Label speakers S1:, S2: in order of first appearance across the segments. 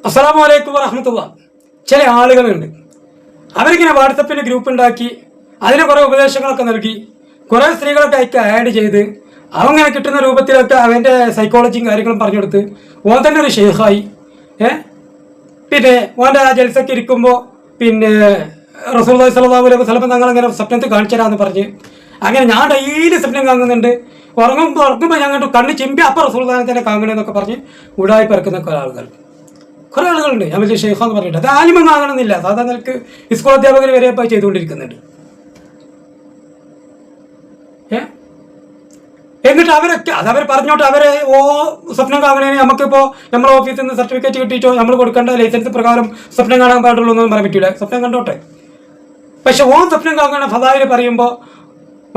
S1: അസ്സലാമു അലൈക്കും വറഹ്മത്തുള്ളാ. ചില ആളുകളുണ്ട്, അവരിങ്ങനെ വാട്സപ്പിൽ ഗ്രൂപ്പ് ഉണ്ടാക്കി അതിന് കുറേ ഉപദേശങ്ങളൊക്കെ നൽകി കുറേ സ്ത്രീകളൊക്കെ അതിക്ക് ആഡ് ചെയ്ത് അവങ്ങനെ കിട്ടുന്ന രൂപത്തിലൊക്കെ അവൻ്റെ സൈക്കോളജിയും കാര്യങ്ങളും പറഞ്ഞു കൊടുത്ത് ഓൻ തന്നെ ഒരു ഷെയ്ഖായി. പിന്നെ ഓൻ്റെ ആ ജൽസയ്ക്ക് ഇരിക്കുമ്പോൾ പിന്നെ റസൂലുള്ളാഹി സ്വല്ലല്ലാഹു അലൈഹി വസല്ലം തങ്ങളങ്ങനെ സ്വപ്നത്തിൽ കാണിച്ചു തരാമെന്ന് പറഞ്ഞ് അങ്ങനെ ഞാൻ ഡെയിലി സ്വപ്നം കാണുന്നുണ്ട്, ഉറങ്ങുമ്പോൾ ഞങ്ങൾ കണ്ണ് ചിമ്പി അപ്പം റസൂലുള്ളാഹിനെ തന്നെ കാണണമെന്നൊക്കെ പറഞ്ഞ് ഉടായി പിറക്കുന്ന കുറേ ആളുകളുണ്ട്. ഞാൻ വലിയ ഷെയ്ഖാന്ന് പറഞ്ഞിട്ട് അത് ആലിമൊന്നും ആകണമെന്നില്ല, സാധാരണ നിലക്ക് സ്കൂൾ അധ്യാപകർ വരെ ഇപ്പോൾ ചെയ്തുകൊണ്ടിരിക്കുന്നുണ്ട്. എന്നിട്ട് അവരൊക്കെ അതവർ പറഞ്ഞോട്ട് അവരെ സ്വപ്നം കാണണേന് നമുക്കിപ്പോൾ നമ്മുടെ ഓഫീസിൽ നിന്ന് സർട്ടിഫിക്കറ്റ് കിട്ടിയിട്ടോ നമ്മൾ കൊടുക്കേണ്ട ലൈസൻസ് പ്രകാരം സ്വപ്നം കാണാൻ പാടുള്ളൂ എന്നൊന്നും പറയാൻ പറ്റില്ല. സ്വപ്നം കണ്ടോട്ടെ. പക്ഷെ സ്വപ്നം കാണുന്ന ഫലായിൽ പറയുമ്പോൾ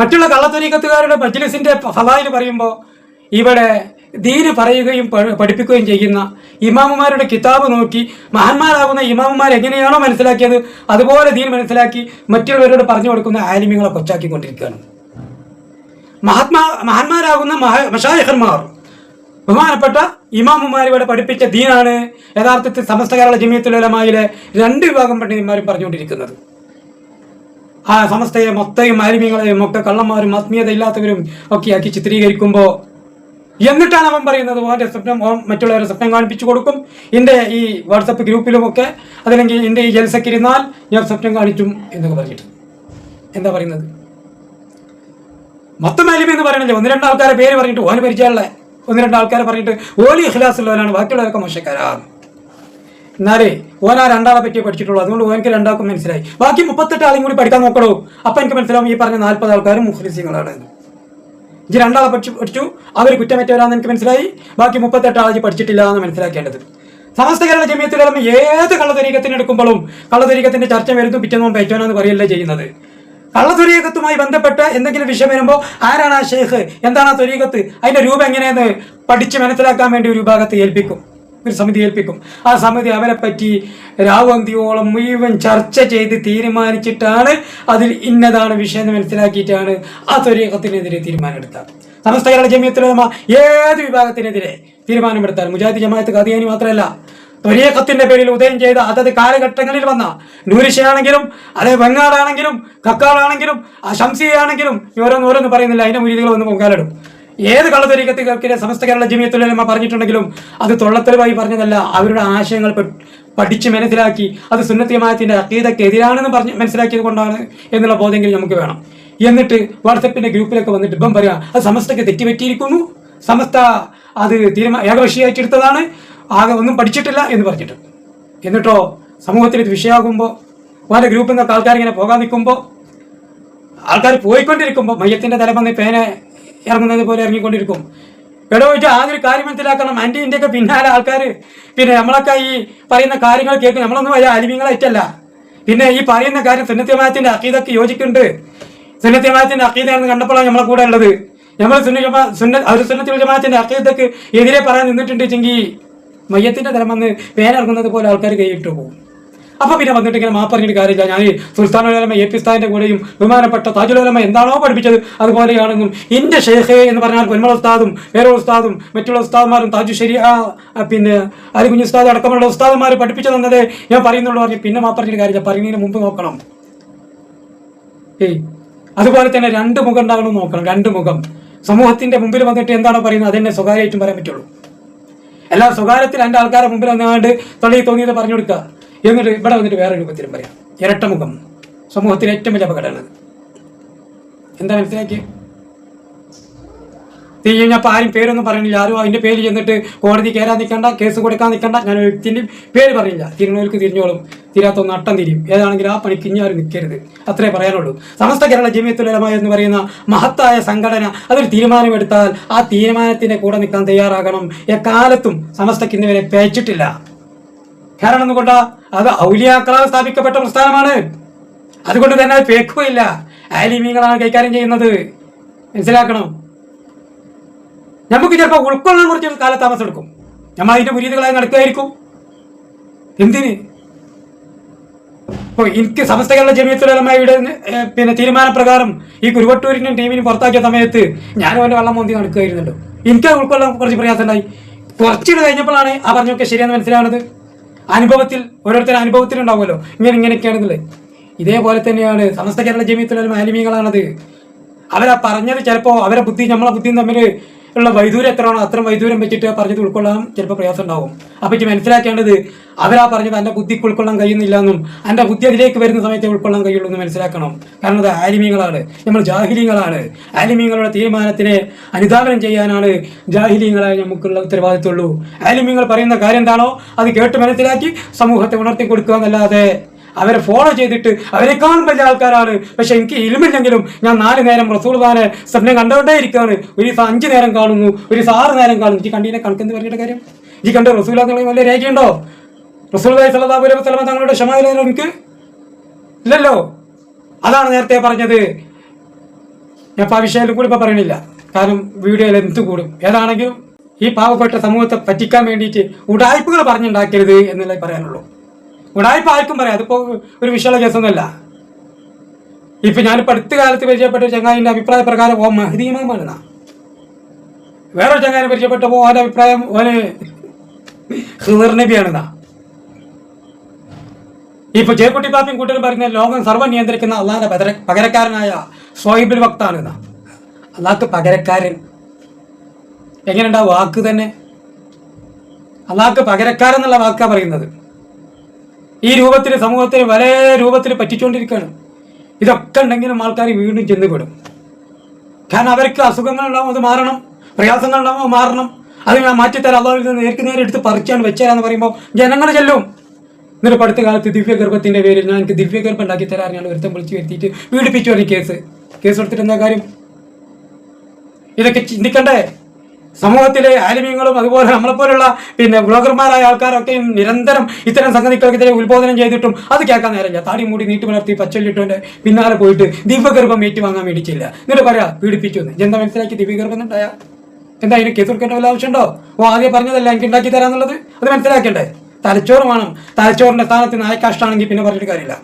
S1: മറ്റുള്ള കള്ളത്തൊരീക്കത്തുകാരുടെ മജ്ലിസിൻ്റെ ഫലായിൽ പറയുമ്പോൾ ഇവിടെ ദീന് പറയുകയും പഠിപ്പിക്കുകയും ചെയ്യുന്ന ഇമാമുമാരുടെ കിതാബ് നോക്കി മഹാന്മാരാകുന്ന ഇമാമുമാർ എങ്ങനെയാണോ മനസ്സിലാക്കിയത് അതുപോലെ ദീൻ മനസ്സിലാക്കി മറ്റുള്ളവരോട് പറഞ്ഞു കൊടുക്കുന്ന ആലിമ്യങ്ങളെ കൊച്ചാക്കിക്കൊണ്ടിരിക്കുകയാണ്. മഹാന്മാരാകുന്ന മശായിഖന്മാർ ബഹുമാനപ്പെട്ട ഇമാമുമാർ ഇവിടെ പഠിപ്പിച്ച ദീനാണ് യഥാർത്ഥത്തിൽ സമസ്ത കേരള ജമിയത്തുൽ ഉലമായിലെ 2 വിഭാഗം പണ്ഡിതന്മാരും പറഞ്ഞുകൊണ്ടിരിക്കുന്നത്. ആ സമസ്തയെ മൊത്തയും ആലിമ്യങ്ങളെയും ഒക്കെ കള്ളന്മാരും ആത്മീയത ഇല്ലാത്തവരും ഒക്കെ ആക്കി ചിത്രീകരിക്കുമ്പോൾ എന്നിട്ടാണ് അവൻ പറയുന്നത് ഓൻ്റെ സ്വപ്നം മറ്റുള്ളവരെ സ്വപ്നം കാണിപ്പിച്ചു കൊടുക്കും. എൻ്റെ ഈ വാട്സപ്പ് ഗ്രൂപ്പിലുമൊക്കെ അതല്ലെങ്കിൽ എൻ്റെ ഈ ജൽസക്കിരുന്നാൽ ഞാൻ സ്വപ്നം കാണിച്ചും എന്നൊക്കെ പറഞ്ഞിട്ട് എന്താ പറയുന്നത്? മൊത്തം ആലിമി എന്ന് പറയണില്ല, 1-2 ആൾക്കാരെ പേര് പറഞ്ഞിട്ട് ഓന് പരിചയമുള്ള 1-2 ആൾക്കാരെ പറഞ്ഞിട്ട് ഓലി ഇഖ്ലാസുള്ളവനാണ്, ബാക്കിയുള്ളവരൊക്കെ മോശക്കാരാണ്. എന്നാലേ ഓൻ ആ 2 ആളെ പറ്റിയേ പഠിച്ചിട്ടുള്ളൂ. അതുകൊണ്ട് ഓനക്ക് 2 ആൾക്കും മനസ്സിലായി. ബാക്കി 38 ആളും കൂടി പഠിക്കാൻ നോക്കണോ, അപ്പം എനിക്ക് മനസ്സിലാവും ഈ പറഞ്ഞ 40 ആൾക്കാരും മുഖ്ലിസീങ്ങളാണ്. ഇജ് 2 ആളെ പഠിച്ചു അവർ കുറ്റമറ്റവരാന്ന് എനിക്ക് മനസ്സിലായി. ബാക്കി 38 ആളെ പഠിച്ചിട്ടില്ല എന്ന് മനസ്സിലാക്കേണ്ടത്. സമസ്ത കേരള ജമിയത്തുൽ ഉലമ ഏത് കള്ളത്തൊരീക്കത്തിന് എടുക്കുമ്പോഴും കള്ളത്തൊരീക്കത്തിന്റെ ചർച്ച വരുന്നു പിറ്റേന്നും പേറ്റോനെന്ന് പറയല്ലേ ചെയ്യുന്നത്. കള്ളത്തൊരീക്കത്തുമായി ബന്ധപ്പെട്ട് എന്തെങ്കിലും വിഷയം വരുമ്പോൾ ആരാണ് ആ ഷെയ്ഖ്, എന്താണ് ആ ത്വരീക്കത്ത്, അതിന്റെ രൂപം എങ്ങനെയെന്ന് പഠിച്ച് മനസ്സിലാക്കാൻ വേണ്ടി ഒരു വിഭാഗത്തെ ഏൽപ്പിക്കും, ഒരു സമിതി ഏൽപ്പിക്കും. ആ സമിതി അവരെ പറ്റി രാവന്തിയോളം മുഴുവൻ ചർച്ച ചെയ്ത് തീരുമാനിച്ചിട്ടാണ് അതിൽ ഇന്നതാണ് വിഷയം എന്ന് മനസ്സിലാക്കിയിട്ടാണ് ആ ത്വരീക്കത്തിനെതിരെ തീരുമാനമെടുത്താൽ. സമസ്ത കേരള ജമിയത്തുൽ ഉലമ ഏത് വിഭാഗത്തിനെതിരെ തീരുമാനമെടുത്താൽ മുജാഹിദ് ജമാഅത്ത് ഖാദിയാനി മാത്രമല്ല ത്വരീഖത്തിന്റെ പേരിൽ ഉദയം ചെയ്ത അതത് കാലഘട്ടങ്ങളിൽ വന്ന നൂരിഷയാണെങ്കിലും അതേ വെങ്ങാടാണെങ്കിലും കക്കാടാണെങ്കിലും ശംസിയാണെങ്കിലും ഓരോന്ന് പറയുന്നില്ല, അതിന്റെ മുരീദികൾ വന്ന് പൊങ്കാലിടും. ഏത് കള്ളത്തൊരീക്കത്തിലെ സമസ്ത കേരള ജമിയത്തുൽ ഉലമ പറഞ്ഞിട്ടുണ്ടെങ്കിലും അത് തൊള്ളത്തെളിവായി പറഞ്ഞതല്ല, അവരുടെ ആശയങ്ങൾ പഠിച്ച് മനസ്സിലാക്കി അത് സുന്നത്ത് ജമാഅത്തിന്റെ അഖീദക്ക് എതിരാണെന്ന് പറഞ്ഞ് മനസ്സിലാക്കിയത് കൊണ്ടാണ് എന്നുള്ള ബോധമെങ്കിലും നമുക്ക് വേണം. എന്നിട്ട് വാട്സപ്പിന്റെ ഗ്രൂപ്പിലൊക്കെ വന്നിട്ട് ഇപ്പം പറയാം അത് സമസ്തക്ക് തെറ്റുപറ്റിയിരിക്കുന്നു, സമസ്ത അത് ഏകപക്ഷീയമായിട്ടെടുത്തതാണ്, ആകെ ഒന്നും പഠിച്ചിട്ടില്ല എന്ന് പറഞ്ഞിട്ട്. എന്നിട്ടോ സമൂഹത്തിൽ ഇത് വിഷയമാകുമ്പോൾ ഓൻ്റെ ഗ്രൂപ്പിൽ നിന്നൊക്കെ ആൾക്കാരിങ്ങനെ പോകാൻ നിൽക്കുമ്പോൾ ആൾക്കാർ പോയിക്കൊണ്ടിരിക്കുമ്പോൾ മയ്യത്തിൻ്റെ തലപ്പന്ന് പേന ഇറങ്ങുന്നത് പോലെ ഇറങ്ങിക്കൊണ്ടിരിക്കും. ഇടവയിട്ട് ആദ്യം കാര്യം മനസ്സിലാക്കണം, എൻ്റെ ഇന്ത്യയൊക്കെ പിന്നാലെ ആൾക്കാർ പിന്നെ നമ്മളൊക്കെ ഈ പറയുന്ന കാര്യങ്ങൾ കേൾക്കും. നമ്മളൊന്നും വലിയ അലിമീങ്ങളായിട്ടല്ല, പിന്നെ ഈ പറയുന്ന കാര്യം സുന്നത്ത് ജമാഅത്തിന്റെ അഖീദക്ക് യോജിക്കുന്നുണ്ട്, സുന്നത്ത് ജമാഅത്തിന്റെ അഖീദയാണെന്ന് കണ്ടപ്പോഴാണ് നമ്മളെ കൂടെ ഉള്ളത്. നമ്മൾ സുന്നത്ത് ജമാഅത്തിന്റെ അഖീദക്ക് എതിരെ പറയാൻ നിന്നിട്ടുണ്ടെങ്കിൽ മയ്യത്തിന്റെ തലം വന്ന് പേനിറങ്ങുന്നത് പോലെ ആൾക്കാർ കൈയിട്ട് പോകും. അപ്പൊ പിന്നെ വന്നിട്ട് ഇങ്ങനെ പറഞ്ഞിട്ട് കാര്യമില്ല, ഞാൻ സുൽത്താനുൽ ഉലമ എ പി ഉസ്താദിന്റെ കൂടെയും ബഹുമാനപ്പെട്ട താജുൽ ഉലമ എന്താണോ പഠിപ്പിച്ചത് അതുപോലെയാണെന്നും ഇന്റെ ഷെയ്ഖ് എന്ന് പറഞ്ഞാൽ പൊന്മള ഉസ്താദും വേറെ ഉസ്താദും മറ്റുള്ള ഉസ്താദന്മാരും താജു ശരിയ പിന്നെ അലികുഞ്ഞ് ഉസ്താദ് അടക്കമുള്ള ഉസ്താദന്മാർ പഠിപ്പിച്ചു തന്നതേ ഞാൻ പറയുന്നുള്ളൂ പറഞ്ഞു. പിന്നെ പറഞ്ഞിട്ട് കാര്യമില്ല, പറയുന്നതിന് മുമ്പ് നോക്കണം. അതുപോലെ തന്നെ 2 മുഖം ഉണ്ടാകണം നോക്കണം. 2 മുഖം സമൂഹത്തിന്റെ മുമ്പിൽ വന്നിട്ട് എന്താണോ പറയുന്നത് അതെന്നെ സ്വകാര്യമായിട്ടും പറയാൻ പറ്റുള്ളൂ. എല്ലാ സ്വകാര്യത്തിൽ 2 ആൾക്കാരെ മുമ്പിൽ വന്നാണ്ട് തൊള്ളയിൽ തോന്നിയത് പറഞ്ഞു കൊടുക്കുക, എന്നിട്ട് ഇവിടെ വന്നിട്ട് വേറെ രൂപത്തിലും പറയാം. ഇരട്ടമുഖം സമൂഹത്തിന് ഏറ്റവും വലിയ അപകടമാണ്. എന്താ മനസ്സിലാക്കി കഴിഞ്ഞപ്പോൾ ആരും പേരൊന്നും പറയണില്ല, ആരും അതിൻ്റെ പേര് ചെന്നിട്ട് കോടതി കയറാൻ നിൽക്കണ്ട, കേസ് കൊടുക്കാൻ നിൽക്കണ്ട. ഞാൻ ഒരു വ്യക്തിൻ്റെയും പേര് പറയില്ല, തിരിഞ്ഞവർക്ക് തിരിഞ്ഞോളും, തീരാത്തൊന്ന് അട്ടം തിരിയും. ഏതാണെങ്കിലും ആ പണിക്ക് ഇനി ആരും നിൽക്കരുത്, അത്രേ പറയാനുള്ളൂ. സമസ്ത കേരള ജമിയത്തുൽ ഉലമ എന്ന് പറയുന്ന മഹത്തായ സംഘടന അതൊരു തീരുമാനമെടുത്താൽ ആ തീരുമാനത്തിന്റെ കൂടെ നിൽക്കാൻ തയ്യാറാകണം. എക്കാലത്തും സമസ്തക്ക് ഇന്ന് വരെ പേച്ചിട്ടില്ല. കാരണം എന്തുകൊണ്ടാ? അത് ഔലിയാക്കളാൽ സ്ഥാപിക്കപ്പെട്ട പ്രസ്ഥാനമാണ്. അതുകൊണ്ട് തന്നെ അത് പേക്കുകയില്ല. ആലിമീങ്ങളാണ് കൈകാര്യം ചെയ്യുന്നത്, മനസ്സിലാക്കണം. നമുക്ക് ചിലപ്പോൾ ഉൾക്കൊള്ളാൻ കുറച്ച് കാലതാമസം എടുക്കും, നമ്മൾ അതിന്റെ മുരീദുകളായി നടക്കുകയായിരിക്കും. എന്തിന്? ഇപ്പോൾ എനിക്ക് സമസ്ത കേരള ജമിയത്തുൽ ഉലമയുടെ പിന്നെ തീരുമാനപ്രകാരം ഈ കുരുവട്ടൂരിനും ടീമിനും പുറത്താക്കിയ സമയത്ത് ഞാനും അവൻ്റെ വെള്ളം മോന്തി നടക്കുകയായിരുന്നല്ലോ. എനിക്ക് ഉൾക്കൊള്ളാൻ കുറച്ച് പ്രയാസം ഉണ്ടായി. കുറച്ചിട്ട് കഴിഞ്ഞപ്പോഴാണ് ആ പറഞ്ഞൊക്കെ ശരിയെന്ന് മനസ്സിലാവുന്നത്. അനുഭവത്തിൽ ഓരോരുത്തരും അനുഭവത്തിലുണ്ടാവുമല്ലോ ഇങ്ങനെയൊക്കെയാണെന്നുള്ളത്. ഇതേപോലെ തന്നെയാണ് സമസ്ത കേരള ജമീയത്തുൽ ആലിമീങ്ങളാണത്. അവരാ പറഞ്ഞത് ചിലപ്പോൾ അവരെ ബുദ്ധി നമ്മളെ ബുദ്ധിയും തമ്മിൽ ഉള്ള വൈദൂരം എത്രയാണോ അത്രയും വൈദൂരം വെച്ചിട്ട് പറഞ്ഞത് ഉൾക്കൊള്ളാൻ ചിലപ്പോൾ പ്രയാസം ഉണ്ടാവും. അപ്പോൾ എനിക്ക് മനസ്സിലാക്കേണ്ടത് അവരാ പറഞ്ഞത് എൻ്റെ ബുദ്ധിക്ക് ഉൾക്കൊള്ളാൻ കഴിയുന്നില്ല എന്നും എൻ്റെ ബുദ്ധി അതിലേക്ക് വരുന്ന സമയത്ത് ഉൾക്കൊള്ളാൻ കഴിയുള്ളൂ എന്ന് മനസ്സിലാക്കണം. കാരണം അത് ആലിമീങ്ങളാണ്, നമ്മൾ ജാഹിലീങ്ങളാണ്. ആലിമീങ്ങളുടെ തീരുമാനത്തിനെ അനുധാവനം ചെയ്യാനാണ് ജാഹിലീങ്ങളായി നമുക്കുള്ള ഉത്തരവാദിത്തമുള്ളൂ. ആലിമീങ്ങൾ പറയുന്ന കാര്യം എന്താണോ അത് കേട്ട് മനസ്സിലാക്കി സമൂഹത്തെ ഉണർത്തി കൊടുക്കുക എന്നല്ലാതെ അവരെ ഫോളോ ചെയ്തിട്ട് അവരെക്കാളും വലിയ ആൾക്കാരാണ്, പക്ഷെ എനിക്ക് ഇൽമില്ലെങ്കിലും ഞാൻ 4 നേരം റസൂലുള്ളാഹിനെ സ്വപ്നം കണ്ടുകൊണ്ടേ ഇരിക്കുകയാണ്. ഒരു ദിവസം 5 നേരം കാണുന്നു, ഒരു ദിവസം 6 നേരം കാണുന്നു. എനിക്ക് കണ്ടീനെ കണക്കെന്ന് പറഞ്ഞിട്ട് കാര്യം? ഈ കണ്ട് റസൂലുള്ളാഹി വല്ല രേഖയുണ്ടോ? റസൂലുള്ളാഹി സ്വല്ലല്ലാഹു അലൈഹി വസല്ലം തങ്ങളുടെ ഷമായിലോ എനിക്ക് ഇല്ലല്ലോ. അതാണ് നേരത്തെ പറഞ്ഞത്. ഞാൻ ഇപ്പോൾ ആ വിഷയത്തിൽ കൂടി ഇപ്പോൾ പറയണില്ല, കാരണം വീഡിയോയിൽ എന്ത് കൂടും. ഏതാണെങ്കിലും ഈ പാവപ്പെട്ട സമൂഹത്തെ പറ്റിക്കാൻ വേണ്ടിയിട്ട് ഉടായ്പകൾ പറഞ്ഞുണ്ടാക്കരുത് എന്നല്ലേ പറയാനുള്ളൂ. ഉടായ്പ ആർക്കും പറയാം, അതിപ്പോൾ ഒരു വിഷയമുള്ള കേസൊന്നുമല്ല. ഇപ്പം ഞാനിപ്പോൾ അടുത്ത കാലത്ത് പരിചയപ്പെട്ട ചങ്ങായിൻ്റെ അഭിപ്രായ പ്രകാരം ഓ മഹ്ദി ഇമാമാണെന്നാ. വേറൊരു ചങ്ങായിനെ പരിചയപ്പെട്ടപ്പോൾ ഓൻ്റെ അഭിപ്രായം ഓന് ഖിദർ നബിയാണെന്നാ. ഇപ്പൊ ജയക്കുട്ടി പാപ്പിയും കൂട്ടരും പറയുന്ന ലോകം സർവ്വം നിയന്ത്രിക്കുന്ന അള്ളാഹിന്റെ പകരക്കാരനായ സ്വൈബുൽ വക്താണെന്നാ. അള്ളാഹ്ക്ക് പകരക്കാരൻ എങ്ങനെയുണ്ടാ വാക്ക് തന്നെ? അള്ളാഹ്ക്ക് പകരക്കാരൻ എന്നുള്ള വാക്കാ പറയുന്നത്. ഈ രൂപത്തിൽ സമൂഹത്തിൽ വലിയ രൂപത്തിൽ പറ്റിച്ചുകൊണ്ടിരിക്കുകയാണ്. ഇതൊക്കെ ഉണ്ടെങ്കിലും ആൾക്കാർ വീണ്ടും ചെന്നുപെടും. കാരണം അവർക്ക് അസുഖങ്ങളുണ്ടാവും, അത് മാറണം. പ്രയാസങ്ങളുണ്ടാവും, മാറണം. അത് ഞാൻ മാറ്റിത്തരാം, അള്ളാഹുവിൽ നിന്ന് നേരെ എടുത്ത് പറിച്ചാണ് വെച്ചരാന്ന് പറയുമ്പോൾ ജനങ്ങൾ ചെല്ലും. എന്നിട്ട് അടുത്ത കാലത്ത് ദിവ്യഗർഭത്തിന്റെ പേരിൽ ഞാൻ എനിക്ക് ദിവ്യഗർഭം ഉണ്ടാക്കി തരാൻ ഞാൻ ഒരുത്തം വിളിച്ച് വരുത്തിയിട്ട് പീഡിപ്പിച്ചു പറഞ്ഞ കേസ് കൊടുത്തിട്ട് എന്താ കാര്യം? ഇതൊക്കെ ചിന്തിക്കണ്ടേ? സമൂഹത്തിലെ ആലിമീങ്ങളും അതുപോലെ നമ്മളെപ്പോലുള്ള ബ്ലോഗർമാരായ ആൾക്കാരൊക്കെയും നിരന്തരം ഇത്തരം സംഗതികൾക്കെതിരെ ഉത്ബോധനം ചെയ്തിട്ടും അത് കേൾക്കാൻ നേരമില്ല. താടി മൂടി നീട്ടി വളർത്തി പച്ചല്ലിട്ടുകൊണ്ട് പിന്നാലെ പോയിട്ട് ദിവ്യഗർഭം ഏറ്റുവാങ്ങാൻ വേണ്ടിയിട്ടില്ല. എന്നിട്ട് പറയാ പീഡിപ്പിച്ചു എന്ന്. എന്താ മനസ്സിലാക്കി ദിവ്യഗർഭം ഉണ്ടായാ എന്താ അതിന് കേസ് കൊടുക്കേണ്ട വല്ല ആവശ്യമുണ്ടോ? ആദ്യം പറഞ്ഞതല്ല എനിക്ക് ഉണ്ടാക്കി തരാന്നുള്ളത്. അത് മനസ്സിലാക്കണ്ടേ? തലച്ചോറ് വേണം. തലച്ചോറിന്റെ സ്ഥാനത്ത് നായക്കാഷ്ടാണെങ്കിൽ പിന്നെ പറഞ്ഞിട്ട് കാര്യമില്ല.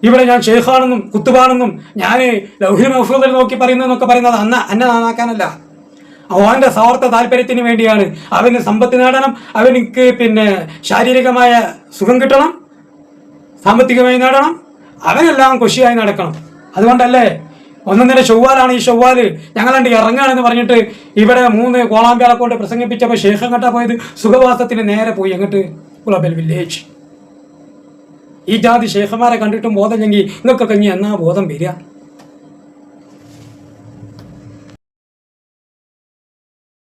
S1: ഇവിടെ ഞാൻ ഷെയ്ഖാണെന്നും കുത്തുബാണെന്നും ഞാൻ ലൗഹിൽ മഹ്ഫൂദിൽ നോക്കി പറയുന്നതെന്നൊക്കെ പറയുന്നത് അന്നെ നന്നാക്കാനല്ല, അവന്റെ സ്വാർത്ഥ താല്പര്യത്തിന് വേണ്ടിയാണ്. അവന് സമ്പത്ത് നേടണം, അവനിക്ക് ശാരീരികമായ സുഖം കിട്ടണം, സാമ്പത്തികമായി നേടണം, അവനെല്ലാം ഖുഷിയായി നടക്കണം. അതുകൊണ്ടല്ലേ 1 ഷവ്വാലാണ് ഈ ഷവ്വാല് ഞങ്ങളുണ്ട് ഇറങ്ങുകയാണെന്ന് പറഞ്ഞിട്ട് ഇവിടെ 3 കോളാമ്പിയാളെ കൊണ്ട് പ്രസംഗിപ്പിച്ചപ്പോൾ ഷെയ്ഖ് എങ്ങോട്ടാ പോയത്? സുഖവാസത്തിന് നേരെ പോയി എങ്ങോട്ട്? കുളബൽ വില്ലേജ്. ഈ ജാതി ഷെയ്ഖന്മാരെ കണ്ടിട്ടും ബോധമില്ലെങ്കിൽ നിങ്ങൾക്കൊക്കെ ഇനി എന്നാ ബോധം വരിക?